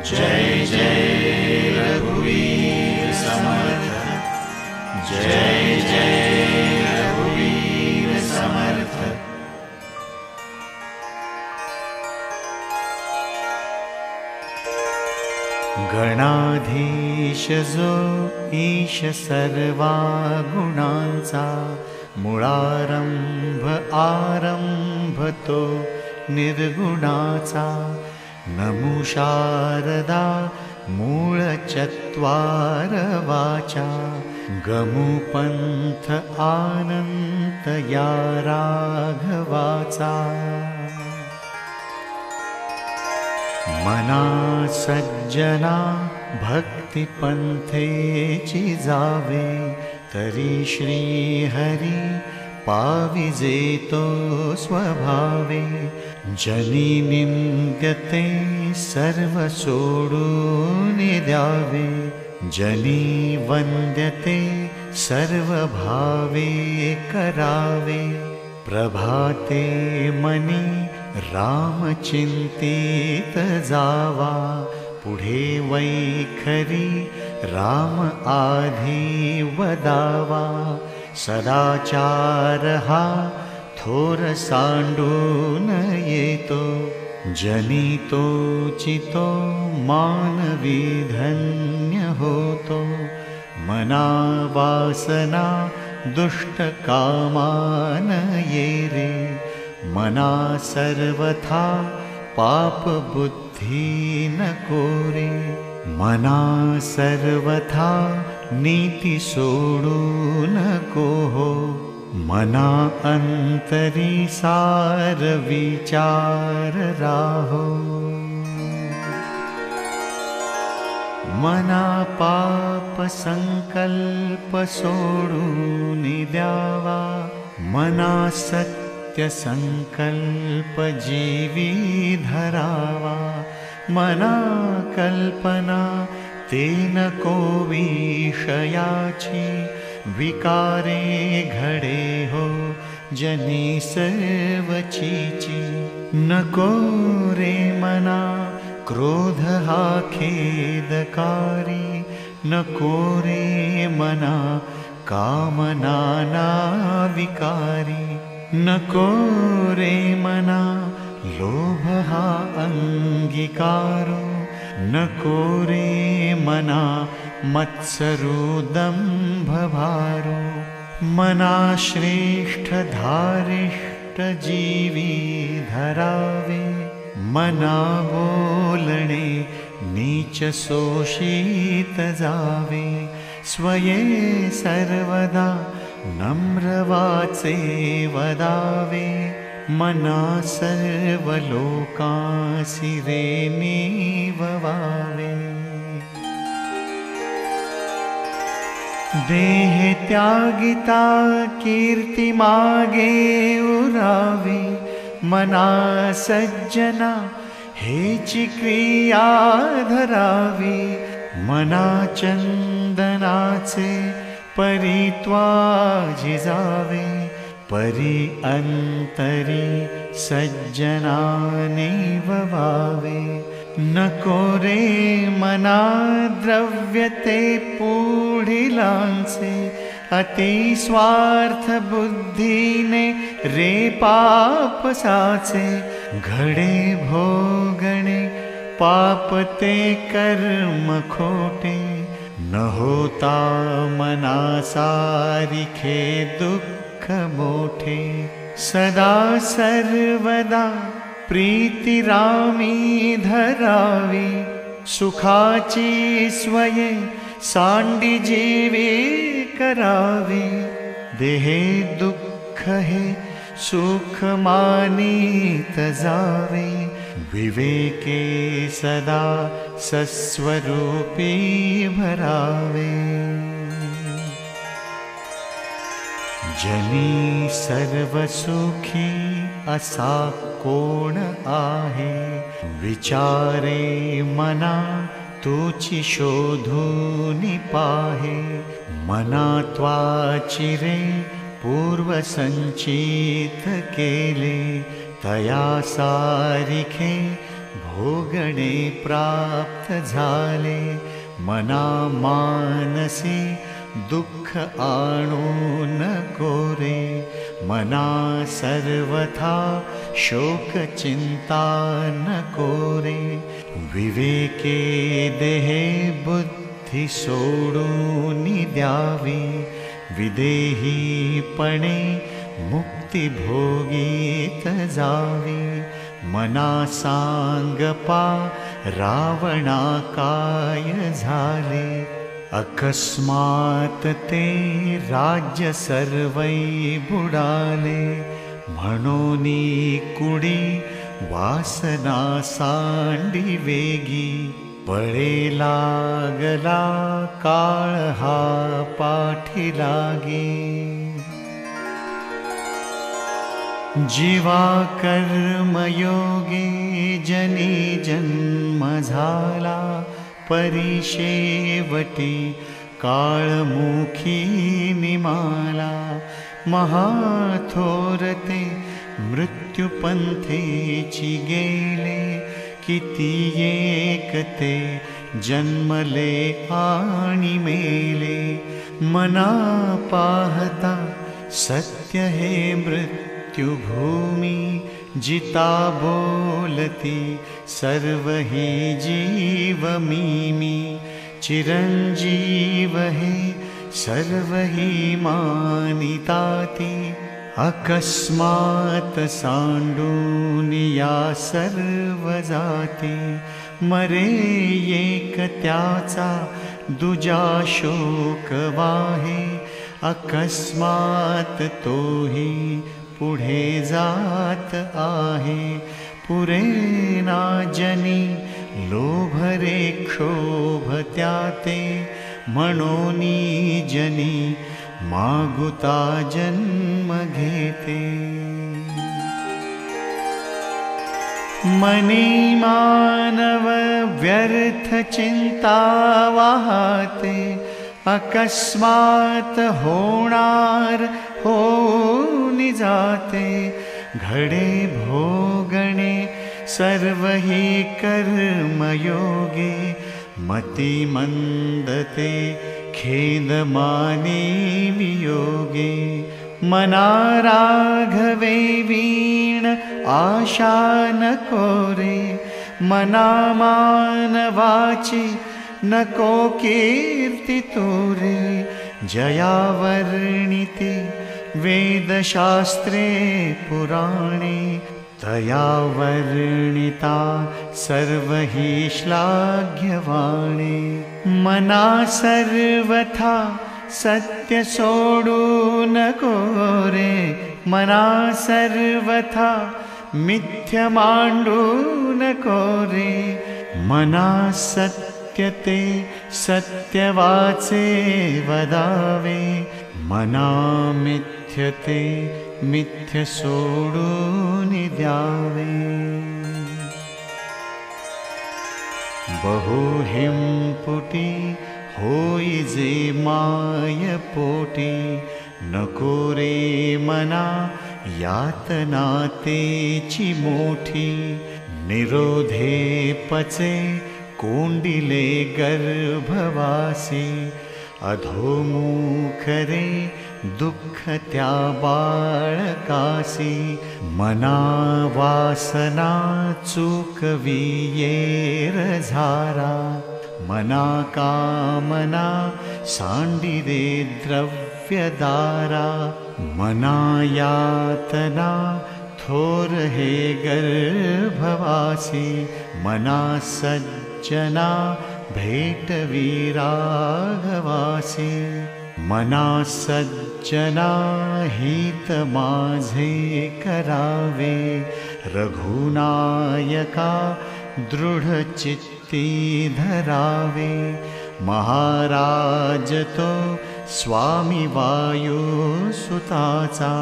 जय जय रघुवीर समर्थ, जय जय रघुवीर समर्थ। गणाधीश जो ईश सर्वा गुणांचा, मूळारंभ आरंभ तो निर्गुणाचा। नमो शारदा मूळ चत्वार वाचा, गमु पंथ आनंत या राघवाचा। मना सज्जना भक्ति पंथेची जावे, तरी श्री हरी पाविजे तो स्वभावे। जनी निंद्यते सर्व सोडून द्यावे, जनी वंद्यते सर्व भावे करावे। प्रभाते मनी राम चिंतित जावा, पुढे वैखरी राम आधी वदावा। सदाचार हा थोर सांडून येतो, जनी तो चितो मानवी धन्य होतो। मना वासना दुष्ट कामान ये रे, मना सर्वथा पाप बुद्धि नको रे। मना सर्वथा नीति सोडू नको हो, मना अंतरी सार विचार राहो। मना पाप संकल्प सोडून द्यावा, मना सत्य संकल्प जीवी धरावा। मना कल्पना ते नको विषयाची, विकारे घडे हो जनी सर्वचीची। नको रे मना क्रोध हा खेदकारी, नको रे मना कामना ना विकारी। नको रे मना लोभ हा अंगीकारो, नको रे मना मत्सरो दंभ भारो। मना श्रेष्ठ धारिष्ट जीवी धरावे, मना बोलणे नीच शोषित जावे। स्वये सर्वदा नम्र वाचे वदावे, मना सर्व लोकांसी रे नीववावे। देह त्यागिता कीर्ति मागे उरावे, मना सज्जना हेची क्रिया धरावी। मना चंदनाचे परित्वा जिजावे, परी अंतरी सज्जनाने ववावे। नको रे मना द्रव्यते पुढिलांचे, अति स्वार्थ बुद्धीने रे पाप साचे। घडे भोगणे पाप ते कर्म खोटे, न होता मना सारिखे दुःख मोठे। सदा सर्वदा प्रीति रामी धरावी, सुखाची स्वये सांडी जीवी करावी। देहे दुःख हे सुख मानीत जावे, विवेके सदा सस्वरूपी भरावे। जनी सर्व सुखी असा कोण आहे, विचारे मना तुची शोधूनि पाहे। मना त्वाची रे पूर्व संचित केले, तया सारिखे भोगणे प्राप्त झाले, मना मानसी दुःख आणू नको रे, मना सर्वथा शोक चिंता नको रे, विवेके देहे बुद्धी सोडून द्यावी, विदेहीपणे मुक्ती भोगीत जावी, मना सांगपा रावणा काय झाले, अकस्मात ते राज्य सर्वै बुडाले, म्हणोनी कुडी वासना सांडी वेगी, पळे लागला काळ हा पाठी लागे, जीवा कर्मयोगे जनी जन्म झाला, परिशेवटी काळमुखी निमाला, महाथोरते मृत्युपंथेची गेले, किती एकते जन्मले आणि मेले, मना पाहता सत्य हे मृत्युभूमी, जिता बोलती सर्व ही जीव मीमी, चिरंजीव हे सर्व ही मानिताती, अकस्मात सांडून या सर्व जाती, मरे एक त्याचा दुजा शोक वाहे, अकस्मात तोही पुढे जात आहे, पुरेना जनी लोभरे क्षोभ त्याते, म्हणोनी जनी मागुता जन्म घेते, मनी मानव व्यर्थ चिंता वाहते, अकस्मात होणार होऊन जाते, घडे भोगणे सर्व ही कर्मयोगे, मती मंदते खेद माने वियोगे, मना राघवे वीण आशा नको रे, मना मानवाची नको कीर्ती तुरे, जया वर्णिते वेदशास्त्रे पुराणे, तया वर्णिता सर्व ही श्लाघ्यवाणे, मना सर्वथा सत्य सोडू नको रे, मना सर्वथा मिथ्य मांडू नको रे, मना सत्यते सत्यवाचे वदावे, मना मिथ्यते मिथ्य सोडून द्यावे, बहुहिंपुटी होई जे माय पोटी, नको रे मना यातना तेची मोठी, निरोधे पचे कोंडिले गर्भवासी, अधोमुख रे दुःख त्या बाळकासी, मना वासना चुकवी येर झारा, मना कामना सांडी रे द्रव्यदारा, मना यातना थोर हे गर्भवासी, मना सज्जना भेटवी राघवासी, मना सज्जना हित माझे करावे, रघुनायका दृढ चित्ती धरावे, महाराज तो स्वामी वायू सुताचा,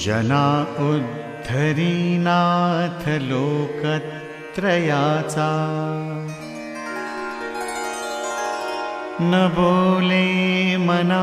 जना उद्धरीनाथ लोकत्रयाचा, न बोले मना